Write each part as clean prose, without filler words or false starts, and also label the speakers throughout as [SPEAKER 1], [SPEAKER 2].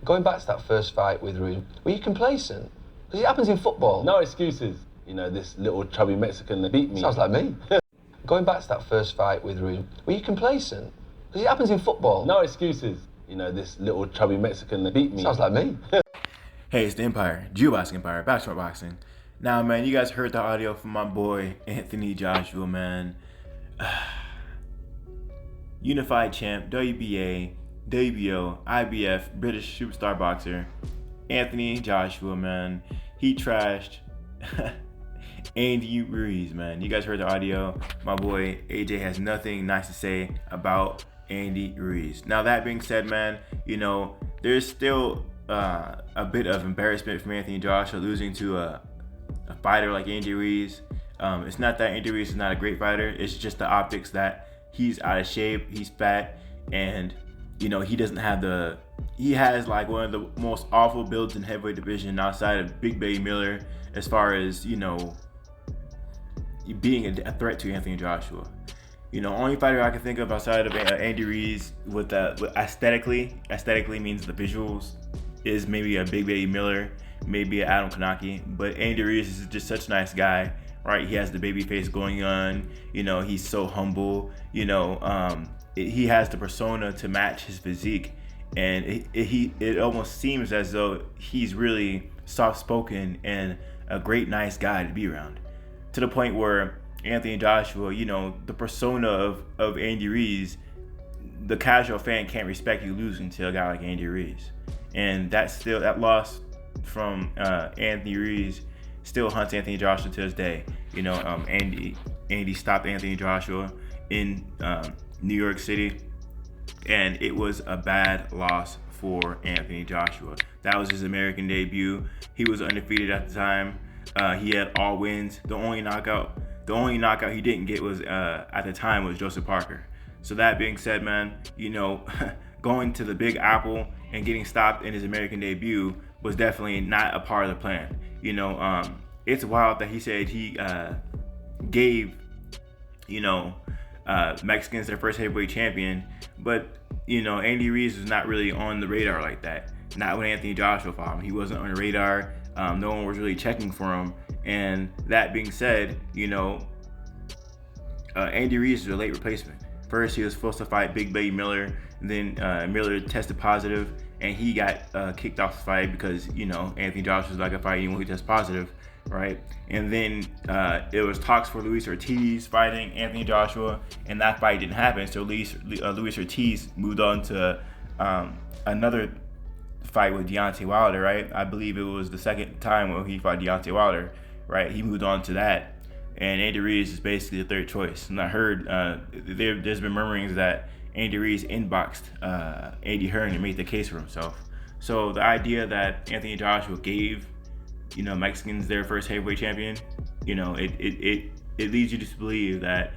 [SPEAKER 1] Going back to that first fight with Ruiz, were you complacent? Because it happens in football.
[SPEAKER 2] No excuses. You know, this little chubby Mexican that beat me.
[SPEAKER 1] Sounds like me. Going back to that first fight with Ruiz, were you complacent? Because it happens in football.
[SPEAKER 2] No excuses. You know, this little chubby Mexican that beat me.
[SPEAKER 1] Sounds like me.
[SPEAKER 3] Hey, it's the Empire, Boxing Empire, Backshot Boxing. Now, man, you guys heard the audio from my boy, Anthony Joshua, man. Unified champ, WBA, WBO, IBF, British superstar boxer, Anthony Joshua, man. He trashed Andy Ruiz, man. You guys heard the audio. My boy, AJ, has nothing nice to say about Andy Ruiz. Now, that being said, man, you know, there's still a bit of embarrassment from Anthony Joshua losing to a fighter like Andy Ruiz. It's not that Andy Ruiz is not a great fighter. It's just the optics that he's out of shape, he's fat, and you know, he doesn't have he has like one of the most awful builds in heavyweight division outside of Big Baby Miller as far as, you know, being a threat to Anthony Joshua. You know, only fighter I can think of outside of Andy Ruiz with aesthetically means the visuals, is maybe a Big Baby Miller, maybe an Adam Kanaki, but Andy Ruiz is just such a nice guy, right? He has the baby face going on, you know, he's so humble, you know, he has the persona to match his physique, and it almost seems as though he's really soft-spoken and a great, nice guy to be around, to the point where Anthony Joshua, you know, the persona of Andy Ruiz, the casual fan can't respect you losing to a guy like Andy Ruiz. And that loss from Anthony Ruiz still haunts Anthony Joshua to this day. You know, Andy stopped Anthony Joshua in New York City, and it was a bad loss for Anthony Joshua. That was his American debut. He was undefeated at the time. He had all wins. The only knockout he didn't get was at the time was Joseph Parker. So that being said, man, you know, going to the Big Apple and getting stopped in his American debut was definitely not a part of the plan. You know, it's wild that he said he gave, you know, Mexicans their first heavyweight champion, but, you know, Andy Ruiz was not really on the radar like that. Not when Anthony Joshua fought him. He wasn't on the radar. No one was really checking for him. And that being said, you know, Andy Ruiz is a late replacement. First, he was supposed to fight Big Baby Miller. Then Miller tested positive, and he got kicked off the fight because, you know, Anthony Joshua was not gonna fight anyone who tests positive, right? And then it was talks for Luis Ortiz fighting Anthony Joshua, and that fight didn't happen. So Luis Ortiz moved on to another fight with Deontay Wilder, right? I believe it was the second time when he fought Deontay Wilder, right? He moved on to that, and Andy Ruiz is basically the third choice. And I heard there's been murmurings that Andy Ruiz inboxed Eddie Hearn and made the case for himself. So the idea that Anthony Joshua gave, you know, Mexicans their first heavyweight champion, you know, it leads you to believe that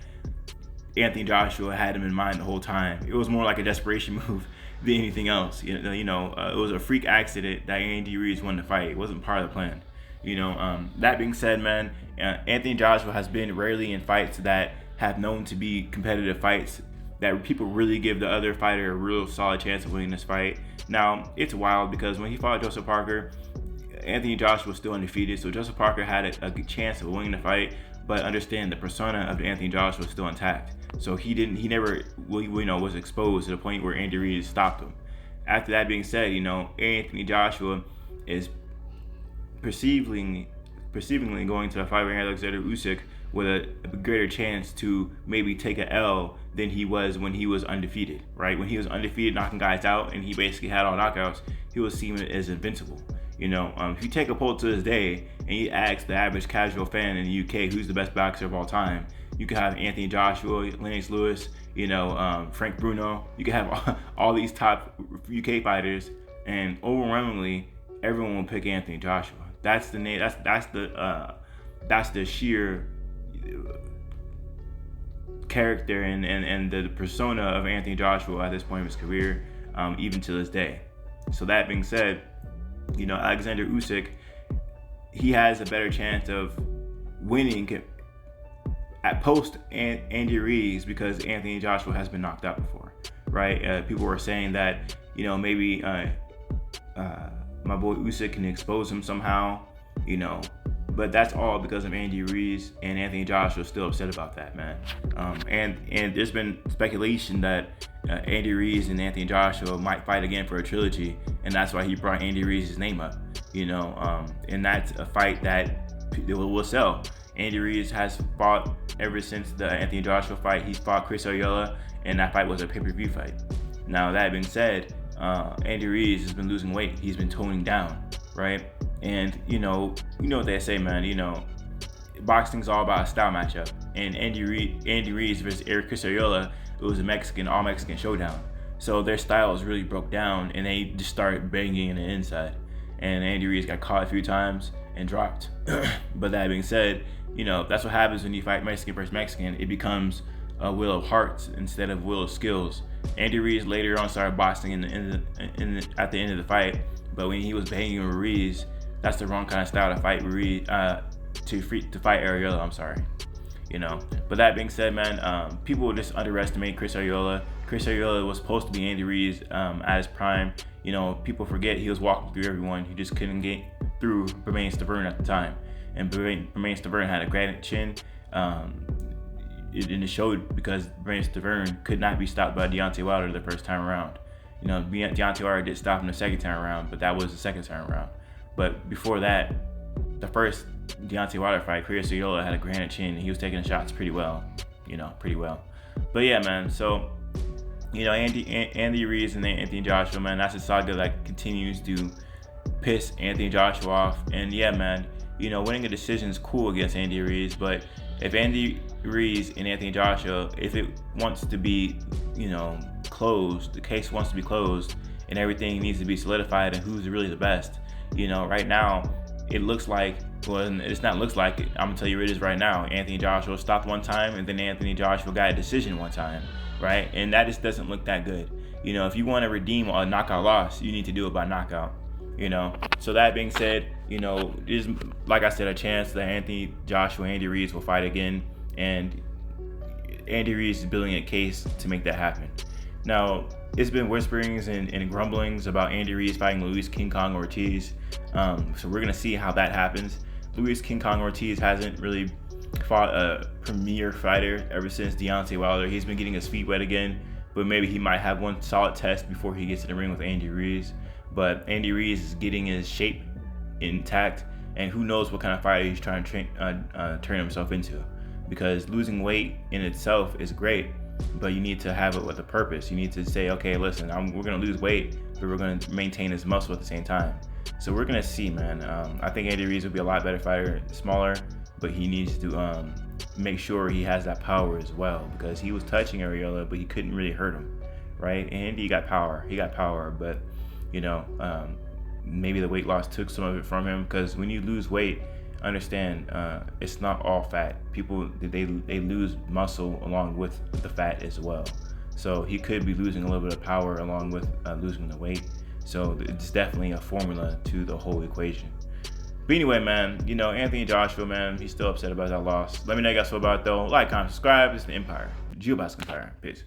[SPEAKER 3] Anthony Joshua had him in mind the whole time. It was more like a desperation move than anything else. You know, it was a freak accident that Andy Ruiz won the fight. It wasn't part of the plan. You know, that being said, man, Anthony Joshua has been rarely in fights that have known to be competitive fights that people really give the other fighter a real solid chance of winning this fight. Now, it's wild because when he fought Joseph Parker, Anthony Joshua was still undefeated, so Joseph Parker had a good chance of winning the fight, but understand the persona of Anthony Joshua was still intact. So he never was exposed to the point where Andy Ruiz stopped him. After that being said, you know, Anthony Joshua is perceivingly going to a fight with Alexander Usyk with a greater chance to maybe take a L than he was when he was undefeated, right? When he was undefeated, knocking guys out, and he basically had all knockouts, he was seen as invincible. You know, if you take a poll to this day and you ask the average casual fan in the UK who's the best boxer of all time, you could have Anthony Joshua, Lennox Lewis, you know, Frank Bruno. You could have all these top UK fighters, and overwhelmingly, everyone will pick Anthony Joshua. That's the name. That's the sheer character and the persona of Anthony Joshua at this point of his career, even to this day. So that being said, you know, Alexander Usyk, he has a better chance of winning at post Andy Ruiz because Anthony Joshua has been knocked out before, right? People were saying that, you know, maybe my boy Usyk can expose him somehow, you know. But that's all because of Andy Ruiz, and Anthony Joshua is still upset about that, man. And there's been speculation that Andy Ruiz and Anthony Joshua might fight again for a trilogy, and that's why he brought Andy Ruiz's name up, you know. And that's a fight that will sell. Andy Ruiz has fought ever since the Anthony Joshua fight. He's fought Chris Arreola, and that fight was a pay-per-view fight. Now, that being said, Andy Ruiz has been losing weight. He's been toning down, right? And you know what they say, man. You know, boxing's all about a style matchup. And Andy Ruiz versus Chris Arreola, it was a all Mexican showdown. So their styles really broke down, and they just started banging in the inside. And Andy Ruiz got caught a few times and dropped. But that being said, you know, that's what happens when you fight Mexican versus Mexican. It becomes a will of hearts instead of will of skills. Andy Ruiz later on started boxing at the end of the fight, but when he was banging Ruiz, that's the wrong kind of style to fight Ruiz, to fight Arreola. I'm sorry, you know. But that being said, man, people will just underestimate Chris Arreola. Chris Arreola was supposed to be Andy Ruiz at his prime. You know, people forget he was walking through everyone. He just couldn't get through Bermane Stiverne at the time, and Bermane Stiverne had a granite chin. It showed because Bermane Stiverne could not be stopped by Deontay Wilder the first time around. You know, Deontay Wilder did stop him the second time around, but that was the second time around. But before that, the first Deontay Wilder fight, Chris Arreola had a granite chin. He was taking shots pretty well, you know, pretty well. But yeah, man, so, you know, Andy Ruiz and Anthony Joshua, man, that's a saga that continues to piss Anthony Joshua off. And yeah, man, you know, winning a decision is cool against Andy Ruiz, but if Andy Ruiz and Anthony Joshua, if it wants to be, you know, closed, the case wants to be closed, and everything needs to be solidified and who's really the best, you know, right now, it looks like, well, it's not looks like it, I'm gonna tell you what it is right now. Anthony Joshua stopped one time, and then Anthony Joshua got a decision one time, right? And that just doesn't look that good. You know, if you want to redeem a knockout loss, you need to do it by knockout, you know. So that being said, you know, there's, like I said, a chance that Anthony Joshua and Andy Ruiz will fight again, and Andy Ruiz is building a case to make that happen. Now, it's been whisperings and grumblings about Andy Ruiz fighting Luis King Kong Ortiz. So we're gonna see how that happens. Luis King Kong Ortiz hasn't really fought a premier fighter ever since Deontay Wilder. He's been getting his feet wet again, but maybe he might have one solid test before he gets in the ring with Andy Ruiz. But Andy Ruiz is getting his shape intact, and who knows what kind of fighter he's trying to turn himself into. Because losing weight in itself is great, but you need to have it with a purpose. You need to say, okay, listen, we're going to lose weight, but we're going to maintain his muscle at the same time. So we're going to see, man. I think Andy Ruiz will be a lot better fighter, smaller, but he needs to make sure he has that power as well, because he was touching Arreola, but he couldn't really hurt him, right? And Andy got power. He got power, but, you know, maybe the weight loss took some of it from him, because when you lose weight, understand, it's not all fat. People, they lose muscle along with the fat as well. So he could be losing a little bit of power along with losing the weight. So it's definitely a formula to the whole equation. But anyway, man, you know, Anthony Joshua, man, he's still upset about that loss. Let me know what you guys feel about it, though. Like, comment, subscribe. It's the Empire. GeoBasket Empire. Peace.